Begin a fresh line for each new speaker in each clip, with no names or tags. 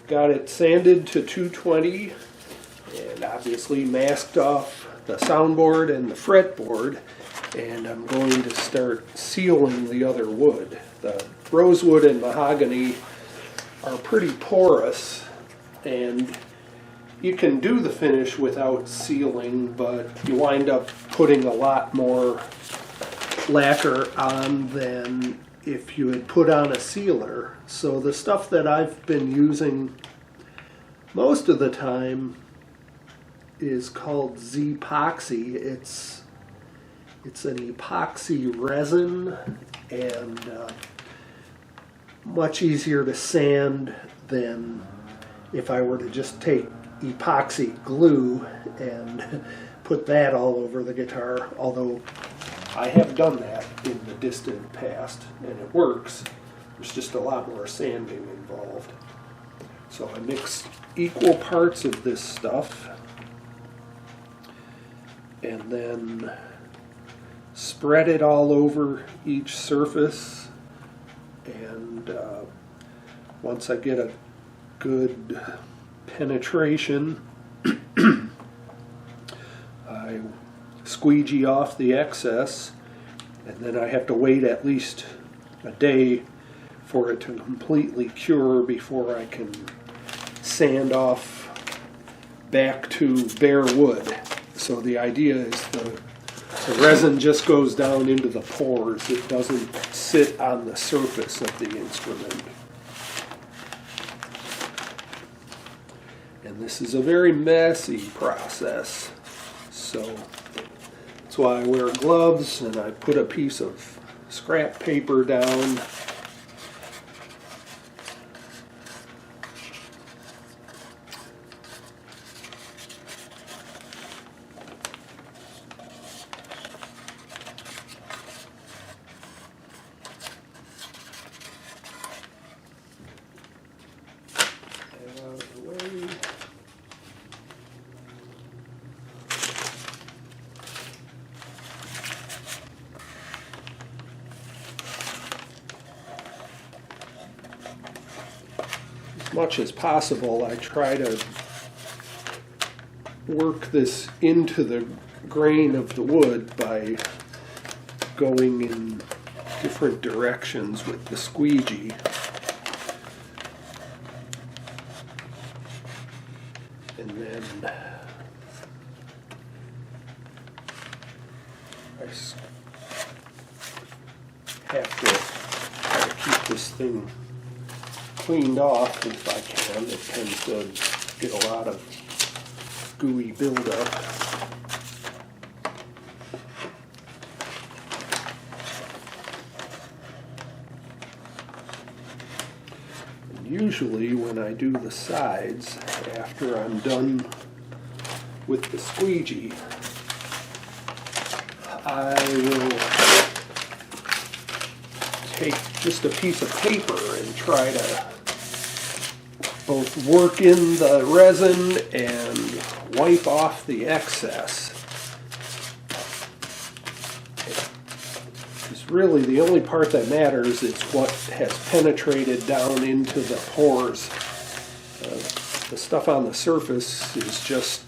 got it sanded to 220 and obviously masked off the soundboard and the fretboard, and I'm going to start sealing the other wood. The rosewood and mahogany are pretty porous, and you can do the finish without sealing, but you wind up putting a lot more lacquer on than if you had put on a sealer. So the stuff that I've been using most of the time is called z-poxy. It's an epoxy resin, and much easier to sand than if I were to just take epoxy glue and put that all over the guitar, although I have done that in the distant past and it works. There's just a lot more sanding involved. So I mix equal parts of this stuff and then spread it all over each surface, and once I get a good penetration, I squeegee off the excess, and then I have to wait at least a day for it to completely cure before I can sand off back to bare wood. So the idea is the resin just goes down into the pores. It doesn't sit on the surface of the instrument. And this is a very messy process, so that's why I wear gloves, and I put a piece of scrap paper down. As much as possible, I try to work this into the grain of the wood by going in different directions with the squeegee. And then I have to try to keep this thing cleaned off if I can. It tends to get a lot of gooey buildup. And usually when I do the sides, after I'm done with the squeegee, I will take just a piece of paper and try to both work in the resin and wipe off the excess. Because really the only part that matters is what has penetrated down into the pores. The stuff on the surface is just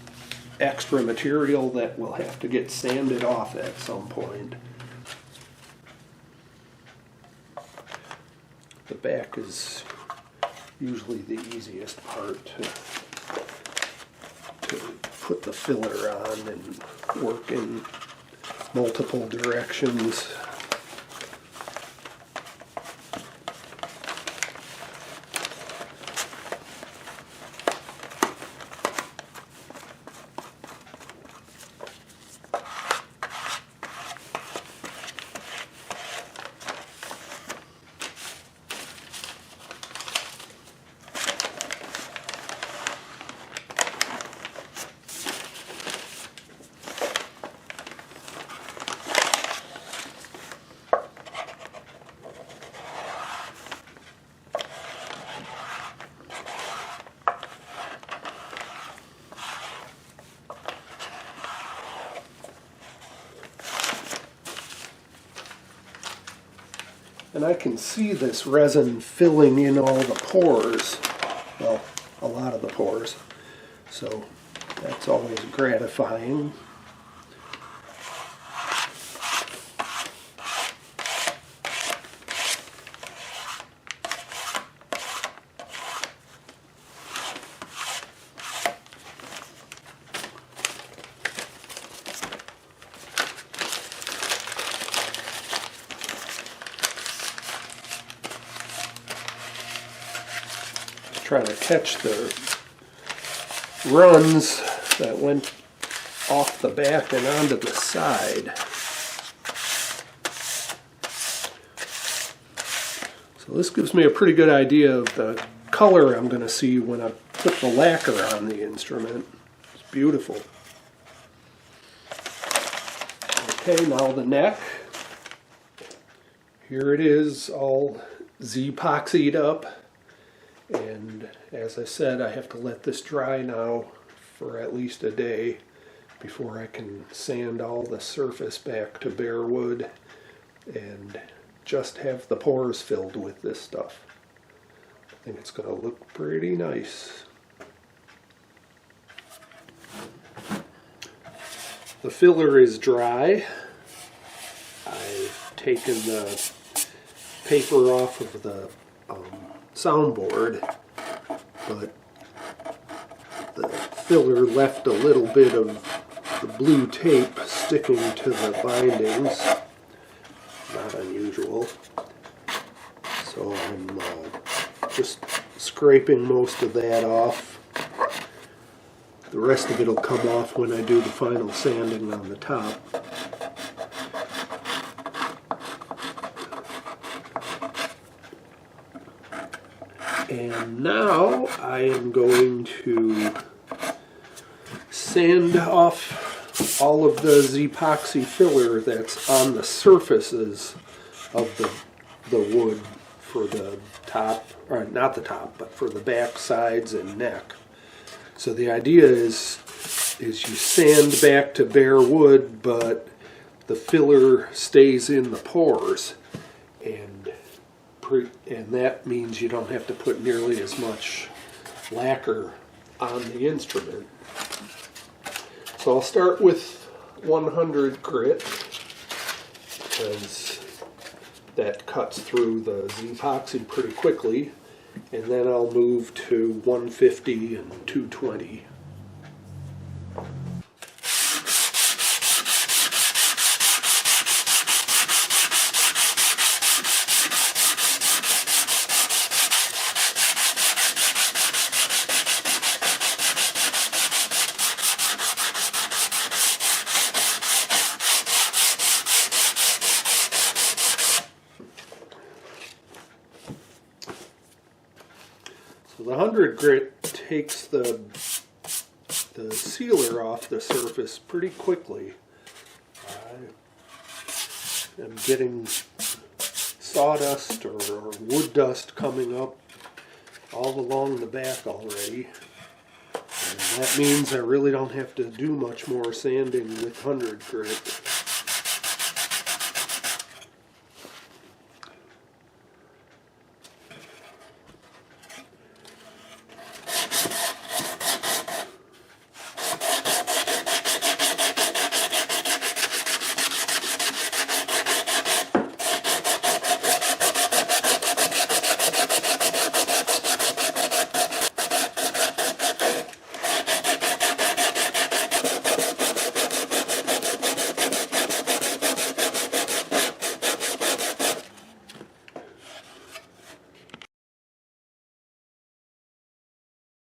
extra material that will have to get sanded off at some point. The back is usually the easiest part to put the filler on and work in multiple directions. And I can see this resin filling in all the pores. Well, a lot of the pores. So that's always gratifying. Trying to catch the runs that went off the back and onto the side. So this gives me a pretty good idea of the color I'm going to see when I put the lacquer on the instrument. It's beautiful. Okay, now the neck. Here it is, all z-poxied up. And as I said, I have to let this dry now for at least a day before I can sand all the surface back to bare wood and just have the pores filled with this stuff. I think it's going to look pretty nice. The filler is dry. I've taken the paper off of the soundboard, but the filler left a little bit of the blue tape sticking to the bindings. Not unusual. So I'm just scraping most of that off. The rest of it will come off when I do the final sanding on the top. And now I am going to sand off all of the z-poxy filler that's on the surfaces of the wood for the top, or not the top, but for the back, sides, and neck. So the idea is you sand back to bare wood, but the filler stays in the pores, and that means you don't have to put nearly as much lacquer on the instrument. So I'll start with 100 grit because that cuts through the z-poxy pretty quickly, and then I'll move to 150 and 220. So the 100 grit takes the sealer off the surface pretty quickly. I am getting sawdust or wood dust coming up all along the back already. And that means I really don't have to do much more sanding with 100 grit.